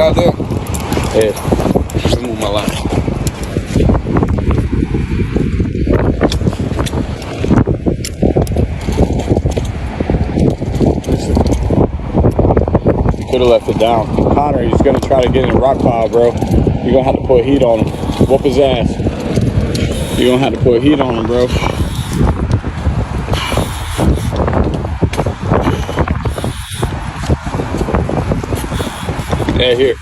out there? Yeah. Just move my line. Could have left it down. Connor, he's gonna try to get in a rock pile, bro. You're gonna have to put heat on him. Whoop his ass. You're gonna have to put heat on him, bro. Yeah, here.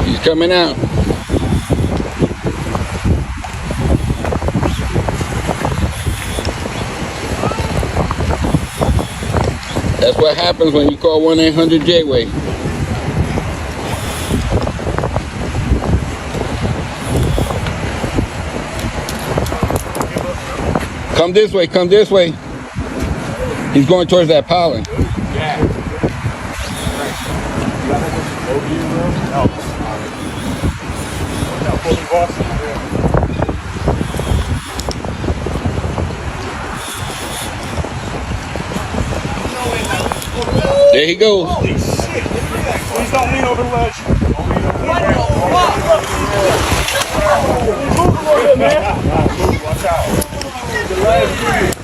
He's coming out. That's what happens when you call 1-800-J-Way. Come this way, come this way. He's going towards that pollen. Yeah. There he goes. Holy shit. Please don't lean over the ledge. What the fuck? Move a little bit, man. Watch out.